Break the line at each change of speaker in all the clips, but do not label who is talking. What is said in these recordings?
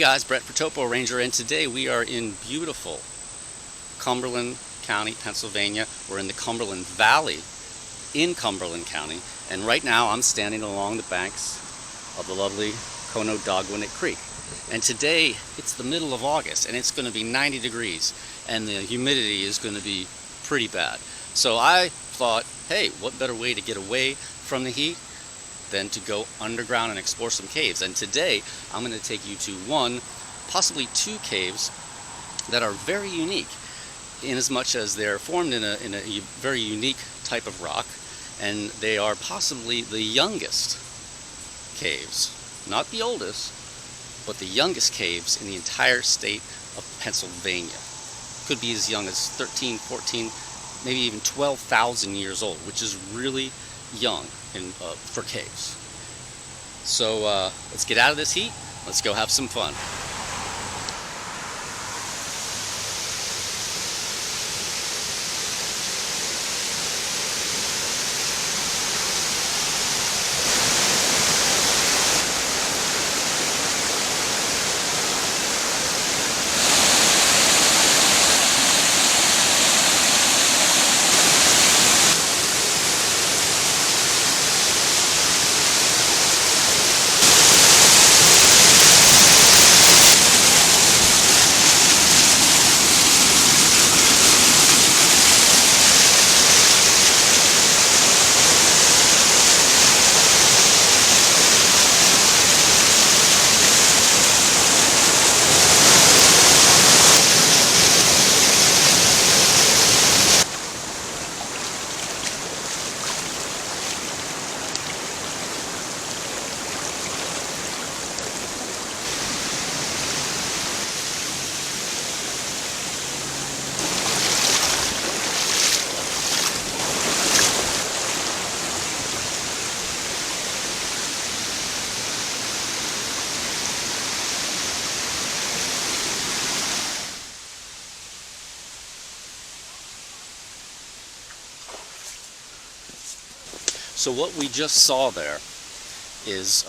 guys, Brett for Topo Ranger, and today we are in beautiful Cumberland County, Pennsylvania. We're in the Cumberland Valley in Cumberland County, and right now I'm standing along the banks of the lovely Conodoguinet Creek. And today it's the middle of August, and it's going to be 90 degrees, and the humidity is going to be pretty bad. So I thought, hey, what better way to get away from the heat than to go underground and explore some caves. And today I'm going to take you to one, possibly two caves that are very unique in as much as they're formed in a very unique type of rock, and they are possibly the youngest caves, not the oldest, but the youngest caves in the entire state of Pennsylvania. Could be as young as 13, 14, maybe even 12,000 years old, which is really young for caves. So let's get out of this heat. Let's go have some fun. So what we just saw there is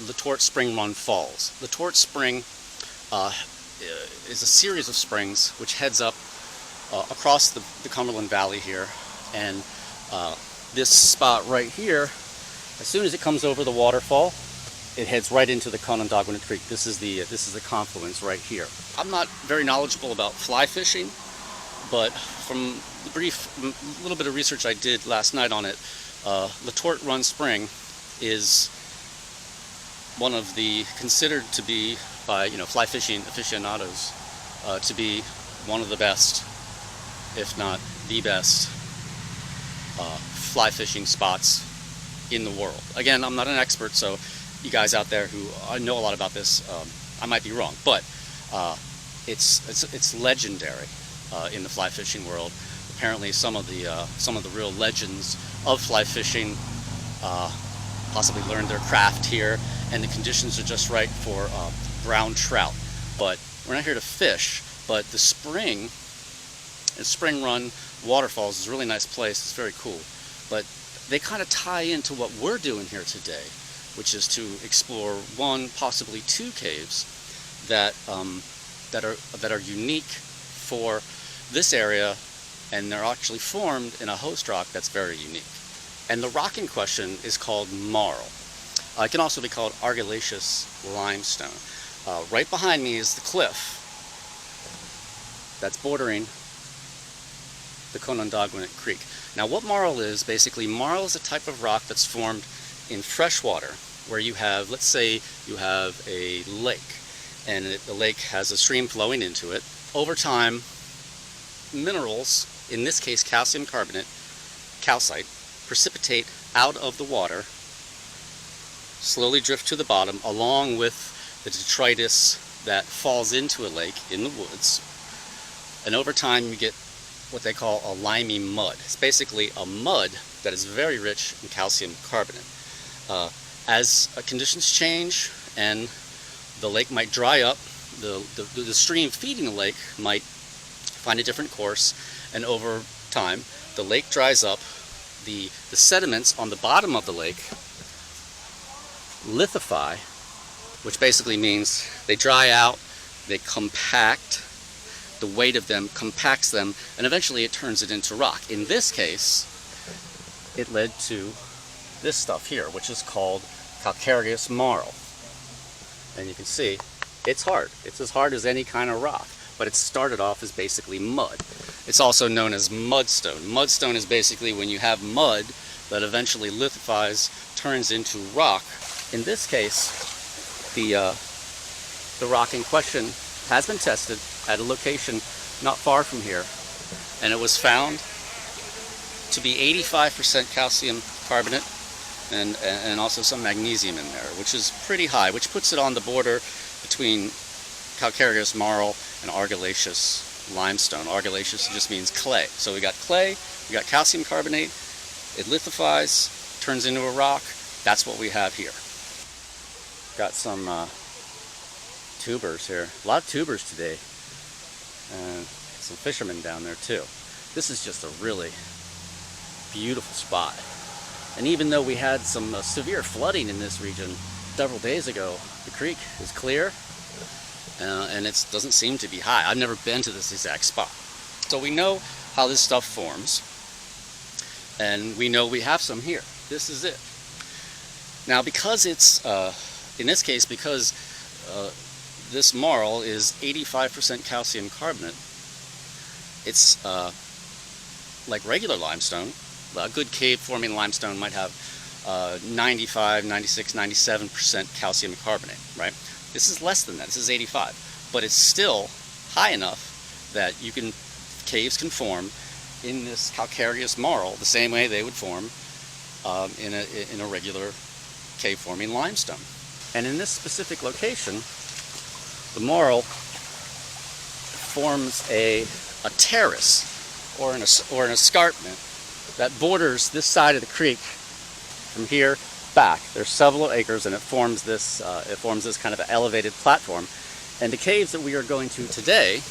Letort Spring Run Falls. Letort Spring is a series of springs which heads up across the Cumberland Valley here, and this spot right here, as soon as it comes over the waterfall, it heads right into the Conodoguinet Creek. This is the confluence right here. I'm not very knowledgeable about fly fishing, but from the little bit of research I did last night on it, Letort Run Spring is one of the considered to be by fly fishing aficionados to be one of the best, if not the best, fly fishing spots in the world. Again, I'm not an expert, so you guys out there who know a lot about this, I might be wrong, but it's legendary in the fly fishing world. Apparently, some of the real legends of fly fishing possibly learned their craft here, and the conditions are just right for brown trout. But we're not here to fish. But the Spring Run waterfalls is a really nice place. It's very cool. But they kind of tie into what we're doing here today, which is to explore one, possibly two caves that are unique for this area. And they're actually formed in a host rock that's very unique. And the rock in question is called Marl. It can also be called argillaceous limestone. Right behind me is the cliff that's bordering the Conodoguinet Creek. Now what Marl is, basically, Marl is a type of rock that's formed in fresh water, where you have, let's say you have a lake, and the lake has a stream flowing into it. Over time, minerals, in this case calcium carbonate, calcite, precipitate out of the water, slowly drift to the bottom along with the detritus that falls into a lake in the woods, and over time you get what they call a limey mud. It's basically a mud that is very rich in calcium carbonate. As conditions change and the lake might dry up, the stream feeding the lake might find a different course, and over time the lake dries up, the sediments on the bottom of the lake lithify, which basically means they dry out, they compact, the weight of them compacts them, and eventually it turns it into rock. In this case, it led to this stuff here, which is called calcareous marl. And you can see, it's hard. It's as hard as any kind of rock, but it started off as basically mud. It's also known as mudstone. Mudstone is basically when you have mud that eventually lithifies, turns into rock. In this case, the rock in question has been tested at a location not far from here, and it was found to be 85% calcium carbonate and also some magnesium in there, which is pretty high, which puts it on the border between calcareous marl and argillaceous limestone. Argillaceous just means clay. So we got clay, we got calcium carbonate, it lithifies, turns into a rock. That's what we have here. Got some tubers here. A lot of tubers today. Some fishermen down there too. This is just a really beautiful spot. And even though we had some severe flooding in this region several days ago, the creek is clear and it doesn't seem to be high. I've never been to this exact spot. So we know how this stuff forms, and we know we have some here. This is it. Now because it's, in this case, because this marl is 85% calcium carbonate, it's like regular limestone. A good cave-forming limestone might have 95, 96, 97% calcium carbonate, right? This is less than that. This is 85. But it's still high enough that caves can form in this calcareous marl the same way they would form in a regular cave-forming limestone. And in this specific location, the marl forms a terrace or an escarpment that borders this side of the creek from here back. There's several acres, and it forms this kind of elevated platform. And the caves that we are going to today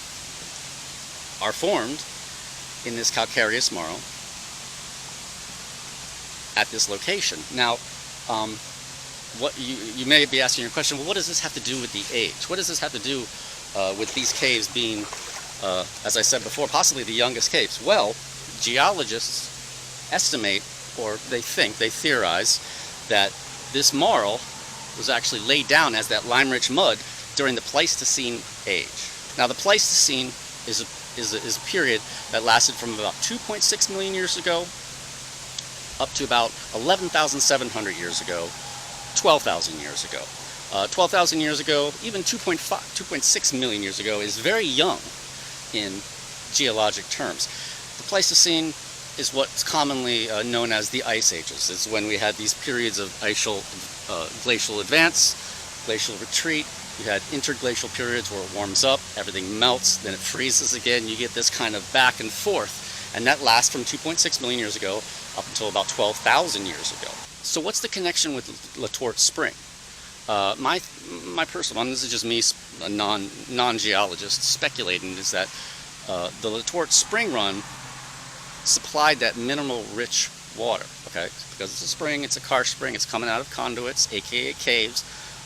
are formed in this calcareous marl at this location. Now, what you may be asking your question, well, what does this have to do with the age? What does this have to do with these caves being, as I said before, possibly the youngest caves? Well, geologists estimate, or they theorize, that this marl was actually laid down as that lime-rich mud during the Pleistocene age. Now, the Pleistocene is a period that lasted from about 2.6 million years ago up to about 11,700 years ago, 12,000 years ago. 12,000 years ago, even 2.6 million years ago is very young in geologic terms. The Pleistocene is what's commonly known as the Ice Ages. It's when we had these periods of glacial advance, glacial retreat. You had interglacial periods where it warms up, everything melts, then it freezes again. You get this kind of back and forth, and that lasts from 2.6 million years ago up until about 12,000 years ago. So what's the connection with Letort Spring? My personal one, this is just me, a non-geologist, speculating, is that the Letort Spring Run supplied that mineral-rich water, okay? Because it's a spring, it's a karst spring, it's coming out of conduits, aka caves,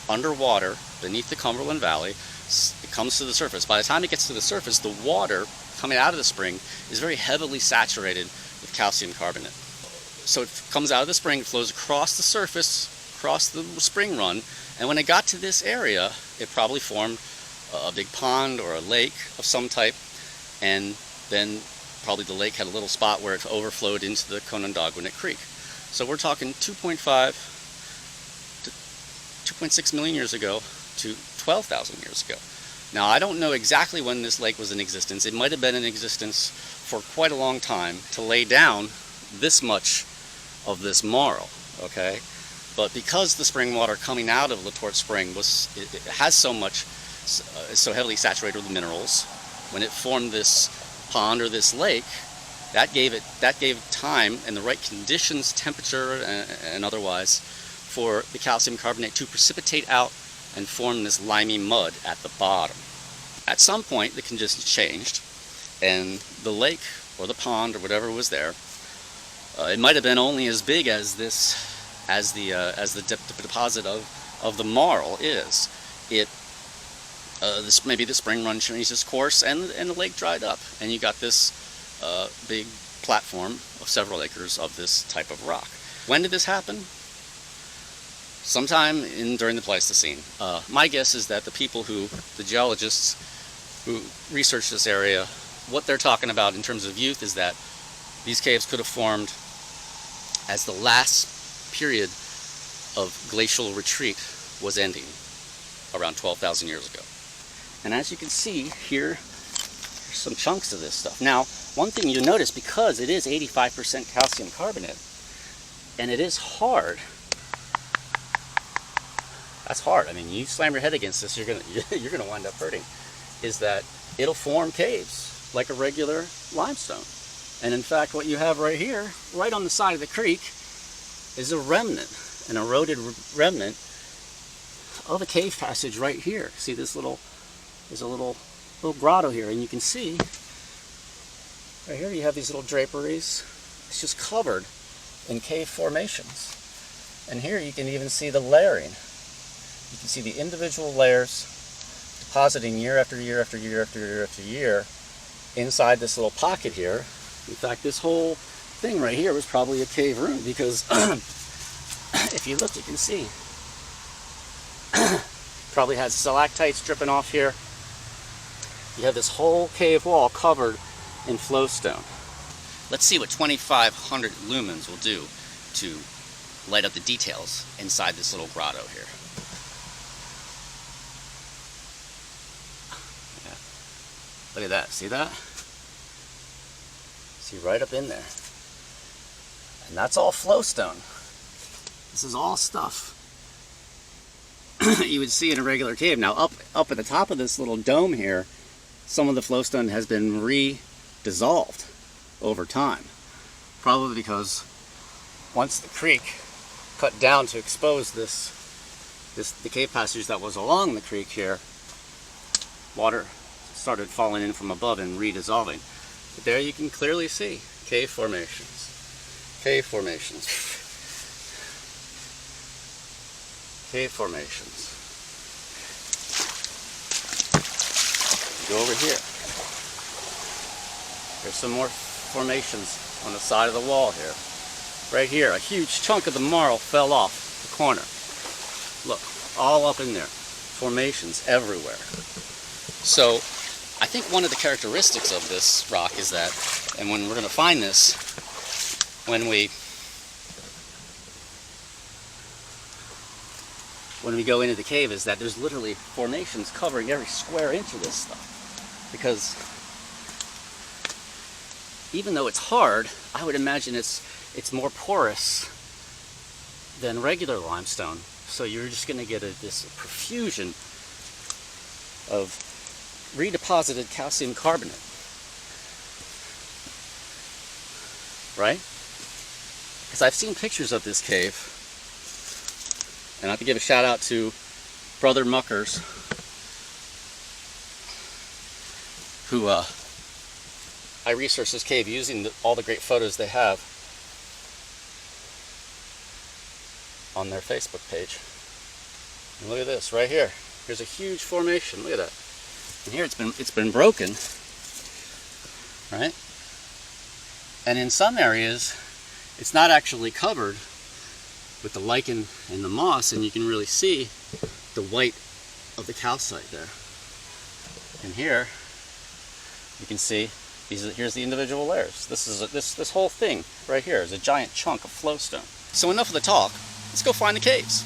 underwater, beneath the Cumberland Valley. It comes to the surface. By the time it gets to the surface, the water coming out of the spring is very heavily saturated with calcium carbonate. So it comes out of the spring, flows across the surface, across the spring run, and when it got to this area, it probably formed a big pond or a lake of some type, and then probably the lake had a little spot where it overflowed into the Conodoguinet Creek. So we're talking 2.5 to 2.6 million years ago to 12,000 years ago. Now, I don't know exactly when this lake was in existence. It might have been in existence for quite a long time to lay down this much of this marl, okay? But because the spring water coming out of Letort Spring it has so much, it's so heavily saturated with minerals, when it formed this pond or this lake, that gave time and the right conditions, temperature and otherwise, for the calcium carbonate to precipitate out and form this limey mud at the bottom. At some point, the conditions changed, and the lake or the pond or whatever was there, it might have been only as big as this as the deposit of the Marl is. Maybe the spring run changed its course and the lake dried up, and you got this big platform of several acres of this type of rock. When did this happen? Sometime during the Pleistocene. My guess is that the geologists who research this area, what they're talking about in terms of youth is that these caves could have formed as the last period of glacial retreat was ending around 12,000 years ago. And as you can see here, there's some chunks of this stuff. Now, one thing you notice, because it is 85% calcium carbonate, and it is hard. That's hard. I mean, you slam your head against this, you're gonna wind up hurting. Is that it'll form caves like a regular limestone. And in fact, what you have right here, right on the side of the creek, is a remnant, an eroded remnant of a cave passage right here. See this there's a little grotto here, and you can see right here you have these little draperies. It's just covered in cave formations. And here you can even see the layering. You can see the individual layers depositing year after year after year after year after year inside this little pocket here. In fact, this whole thing right here was probably a cave room, because if you look, you can see probably has stalactites dripping off here. You have this whole cave wall covered in flowstone. Let's see what 2,500 lumens will do to light up the details inside this little grotto here. Yeah. Look at that. See that? See right up in there. And that's all flowstone. This is all stuff you would see in a regular cave. Now up at the top of this little dome here, some of the flowstone has been re-dissolved over time. Probably because once the creek cut down to expose the cave passage that was along the creek here, water started falling in from above and re-dissolving. But there you can clearly see cave formations. Cave formations. Cave formations. Go over here. There's some more formations on the side of the wall here. Right here, a huge chunk of the marl fell off the corner. Look, all up in there. Formations everywhere. So, I think one of the characteristics of this rock is that, and when we're going to find this, when we go into the cave, is that there's literally formations covering every square inch of this stuff. Because even though it's hard, I would imagine it's more porous than regular limestone. So you're just going to get this profusion of redeposited calcium carbonate. Right? Because I've seen pictures of this cave, and I have to give a shout out to Brother Muckers, who I researched this cave using all the great photos they have on their Facebook page. And look at this right here. Here's a huge formation. Look at that. And here it's been broken, right? And in some areas, it's not actually covered with the lichen and the moss, and you can really see the white of the calcite there. And here, you can see here's the individual layers. This whole thing right here is a giant chunk of flowstone. So enough of the talk. Let's go find the caves.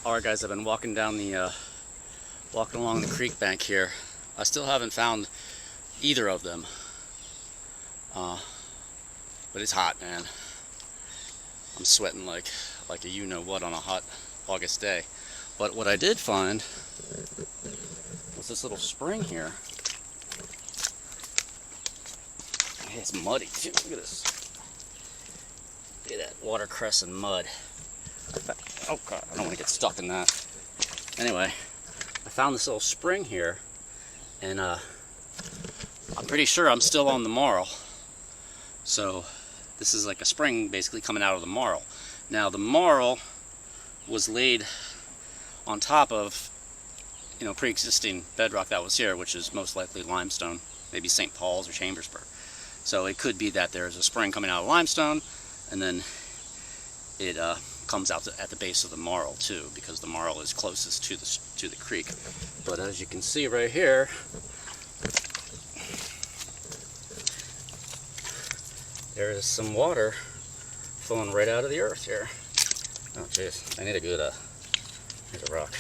Alright guys, I've been walking along the creek bank here. I still haven't found either of them. But it's hot, man. I'm sweating like a you-know-what on a hot August day. But what I did find was this little spring here. Hey, it's muddy too. Look at this. Look at that watercress and mud. Oh god, I don't want to get stuck in that. Anyway, I found this little spring here, and I'm pretty sure I'm still on the Marl. So this is like a spring basically coming out of the Marl. Now the Marl was laid on top of, you know, pre-existing bedrock that was here, which is most likely limestone, maybe St. Paul's or Chambersburg. So it could be that there's a spring coming out of limestone, and then it comes out at the base of the Marl too, because the Marl is closest to the creek. But as you can see right here, there is some water flowing right out of the earth here. Oh jeez, I need a good here's a rock.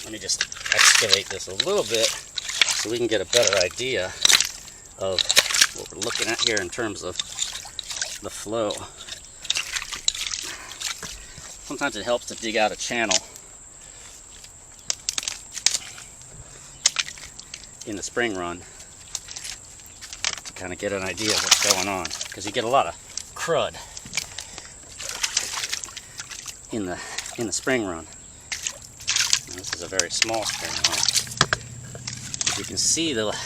Let me just excavate this a little bit so we can get a better idea of what we're looking at here in terms of the flow. Sometimes it helps to dig out a channel in the spring run to kind of get an idea of what's going on, because you get a lot of crud in the spring run. Now, this is a very small spring run. You can see the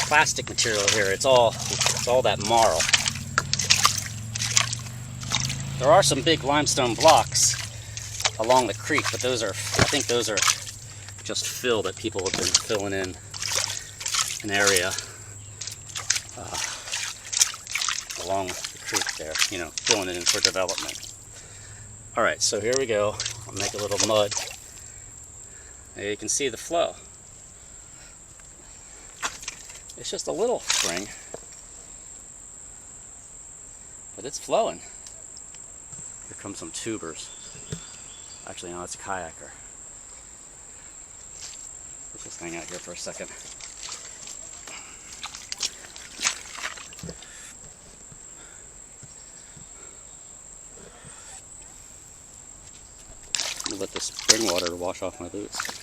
plastic material here. It's all that marl. There are some big limestone blocks along the creek, but I think those are just fill that people have been filling in an area along the creek there, you know, filling it in for development. Alright, so here we go. I'll make a little mud. There you can see the flow. It's just a little spring, but it's flowing. Here come some tubers. Actually, no, it's a kayaker. Let's just hang out here for a second. I'm gonna let the spring water wash off my boots.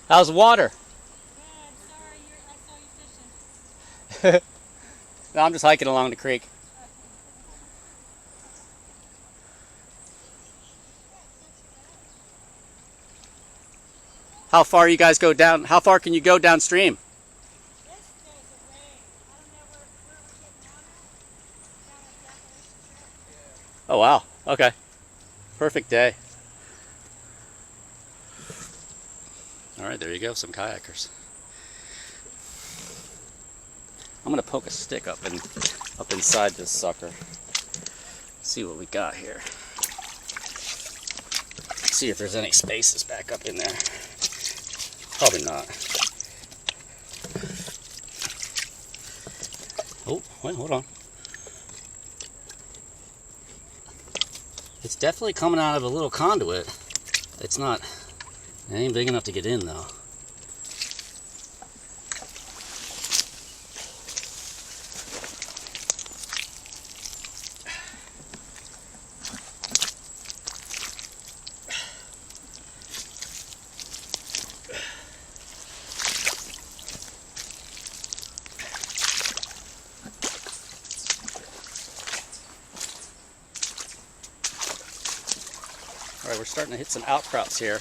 How's the water?
Good. Sorry, I saw you fishing.
No, I'm just hiking along the creek. How far you guys go down? How far can you go downstream?
This goes away. I don't know where we're getting water. Down at that lake.
Oh wow, okay. Perfect day. Alright, there you go, some kayakers. I'm gonna poke a stick up inside this sucker. See what we got here. See if there's any spaces back up in there. Probably not. Oh, wait, hold on. It's definitely coming out of a little conduit. It ain't big enough to get in though. All right, we're starting to hit some outcrops here.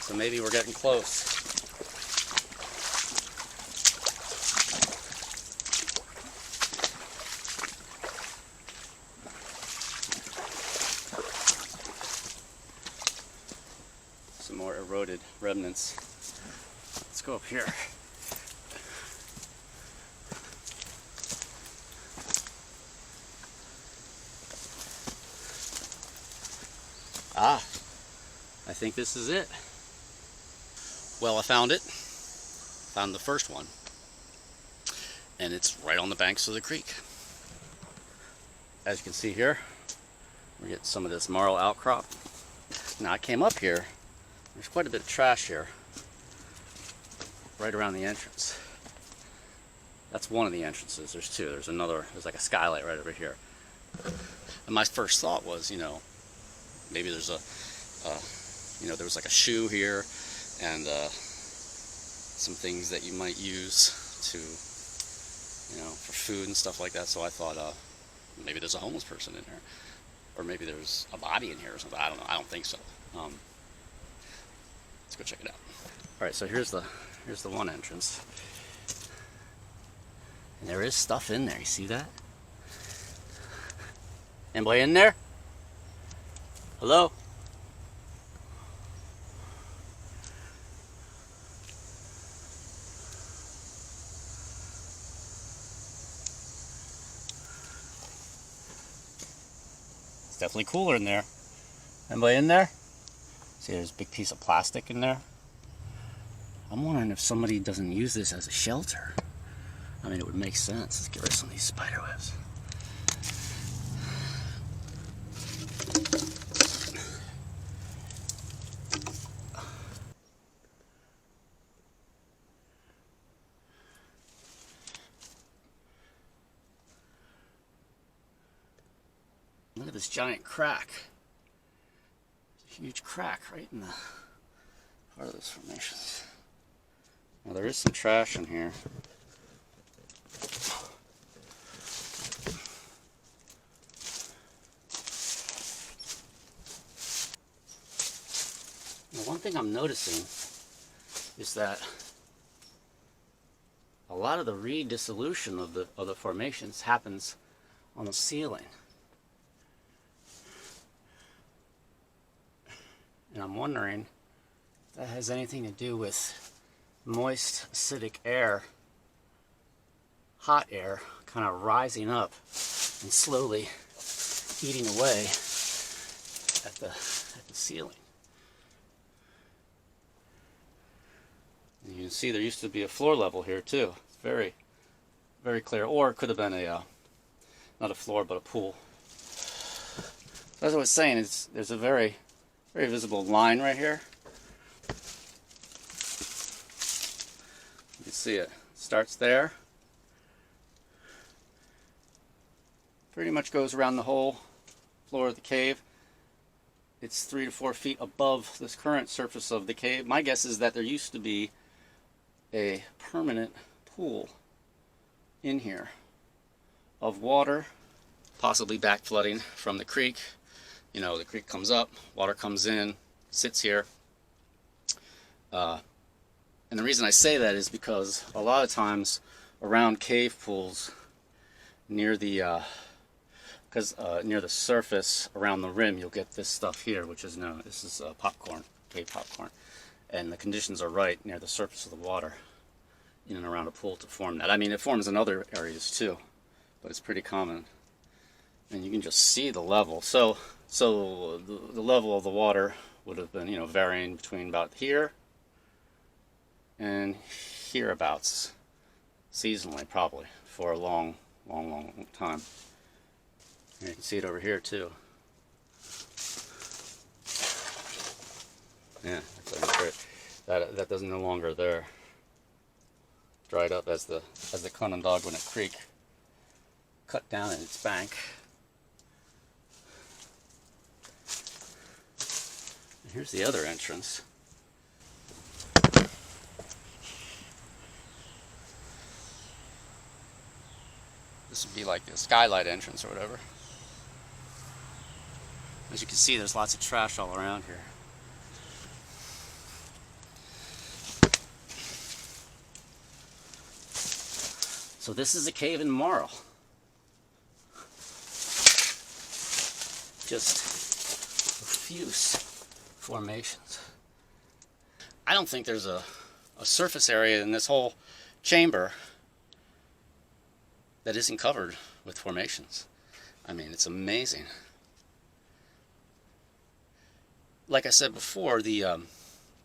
So maybe we're getting close. Some more eroded remnants. Let's go up here. Ah, I think this is it. Well, I found it. Found the first one. And it's right on the banks of the creek. As you can see here, we get some of this marl outcrop. Now I came up here, there's quite a bit of trash here, right around the entrance. That's one of the entrances, there's two. There's another, there's like a skylight right over here. And my first thought was, maybe there's there was like a shoe here, and some things that you might use to, for food and stuff like that. So I thought, maybe there's a homeless person in here, or maybe there's a body in here or something. I don't know. I don't think so. Let's go check it out. All right, so here's the one entrance, and there is stuff in there. You see that? Anybody in there? Hello? Definitely cooler in there. Anybody in there? See, there's a big piece of plastic in there. I'm wondering if somebody doesn't use this as a shelter. I mean, it would make sense. Let's get rid of some of these spider webs. Look at this giant crack. There's a huge crack right in the heart of this formation. Now there is some trash in here. Now, one thing I'm noticing is that a lot of the redissolution of the formations happens on the ceiling. And I'm wondering if that has anything to do with moist, acidic air, hot air, kind of rising up and slowly eating away at the ceiling. And you can see there used to be a floor level here too. It's very, very clear. Or it could have been not a floor, but a pool. So as I was saying, there's a very visible line right here. You can see it. Starts there. Pretty much goes around the whole floor of the cave. It's 3 to 4 feet above this current surface of the cave. My guess is that there used to be a permanent pool in here of water, possibly back flooding from the creek. The creek comes up, water comes in, sits here. And the reason I say that is because a lot of times around cave pools, near the surface, around the rim, you'll get this stuff here, which is known. This is popcorn, cave popcorn, and the conditions are right near the surface of the water, in and around a pool to form that. I mean, it forms in other areas too, but it's pretty common, and you can just see the level. So the level of the water would have been, varying between about here and hereabouts, seasonally probably, for a long time. And you can see it over here too. Yeah, that doesn't no longer there. Dried up as the Conodoguinet Creek cut down in its bank. And here's the other entrance. This would be like the skylight entrance or whatever. As you can see, there's lots of trash all around here. So this is a cave in Marl. Just profuse formations. I don't think there's a surface area in this whole chamber that isn't covered with formations. I mean, it's amazing. like I said before,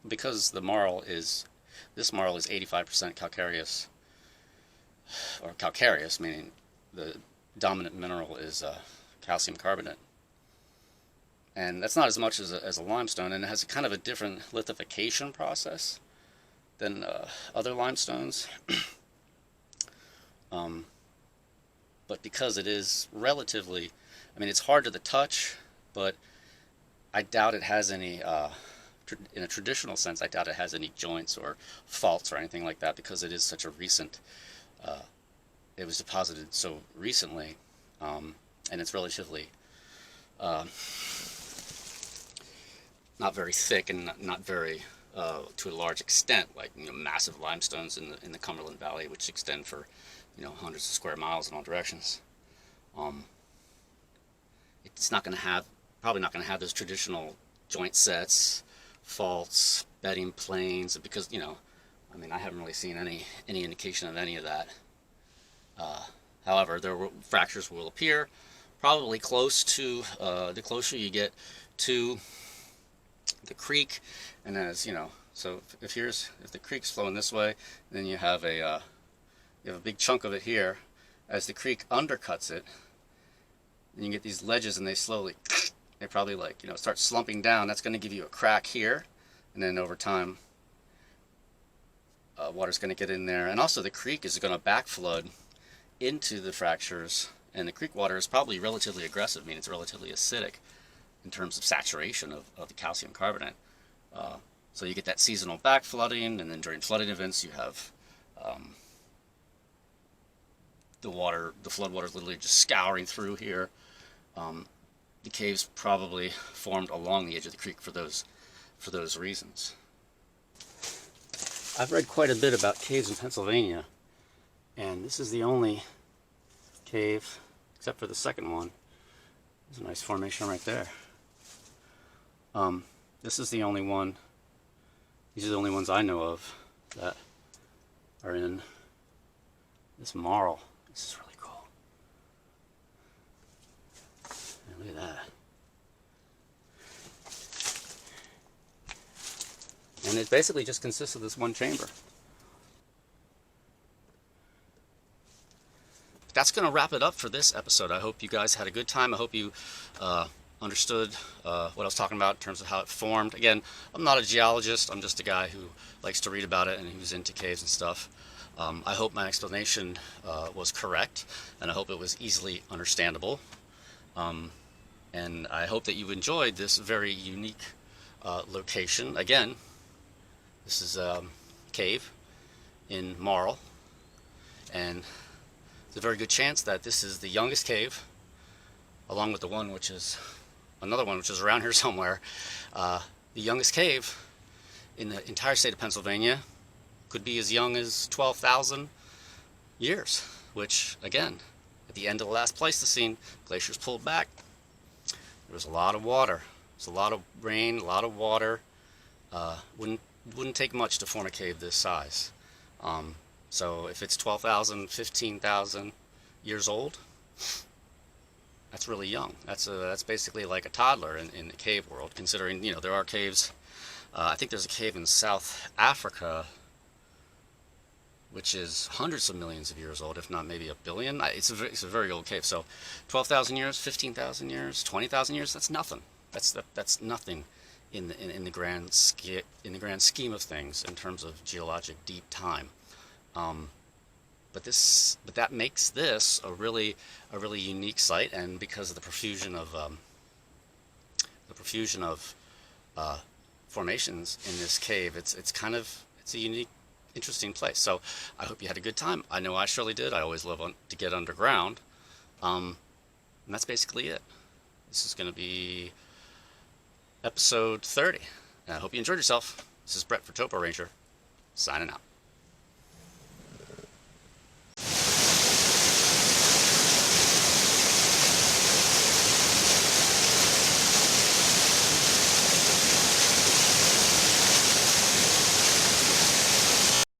because this marl is 85% calcareous, or calcareous, meaning the dominant mineral is calcium carbonate. And that's not as much as a limestone, and it has kind of a different lithification process than other limestones. But because it is relatively, I mean, it's hard to the touch, but I doubt it has any, in a traditional sense, I doubt it has any joints or faults or anything like that, because it is such a recent, it was deposited so recently, and it's relatively not very thick and not very to a large extent, like massive limestones in the Cumberland Valley, which extend for hundreds of square miles in all directions. It's not going to have probably not going to have those traditional joint sets, faults, bedding planes, because I mean, I haven't really seen any indication of any of that. However, fractures will appear, probably close to the closer you get to the creek, and as so if the creek's flowing this way, then you have a big chunk of it here. As the creek undercuts it, and you get these ledges, and they probably start slumping down. That's going to give you a crack here, and then over time water's going to get in there, and also the creek is going to back flood into the fractures, and the creek water is probably relatively aggressive, meaning it's relatively acidic in terms of saturation of the calcium carbonate. So you get that seasonal back flooding, and then during flooding events you have the flood water is literally just scouring through here. The caves probably formed along the edge of the creek for those reasons. I've read quite a bit about caves in Pennsylvania, and this is the only cave, except for the second one. There's a nice formation right there. This is the only one. These are the only ones I know of that are in this Marl. This is really cool. And look at that. And it basically just consists of this one chamber. That's going to wrap it up for this episode. I hope you guys had a good time. I hope you understood what I was talking about in terms of how it formed. Again, I'm not a geologist. I'm just a guy who likes to read about it and who's into caves and stuff. I hope my explanation was correct, and I hope it was easily understandable. And I hope that you enjoyed this very unique location. Again, this is a cave in Marl, and there's a very good chance that this is the youngest cave, along with another one which is around here somewhere. The youngest cave in the entire state of Pennsylvania could be as young as 12,000 years, which, again, at the end of the last Pleistocene, glaciers pulled back. There was a lot of water. There's a lot of rain, a lot of water. Wouldn't take much to form a cave this size. So if it's 12,000, 15,000 years old, that's really young. That's basically like a toddler in the cave world, considering there are caves. I think there's a cave in South Africa which is hundreds of millions of years old, if not maybe a billion. It's a very old cave. So 12,000 years, 15,000 years, 20,000 years, that's nothing. That's nothing in the grand scheme of things in terms of geologic deep time. But that makes this a really unique site, and because of the profusion of formations in this cave, it's a unique, interesting place. So I hope you had a good time. I know I surely did. I always love to get underground, and that's basically it. This is going to be episode 30. I hope you enjoyed yourself. This is Brett for Topo Ranger, signing out.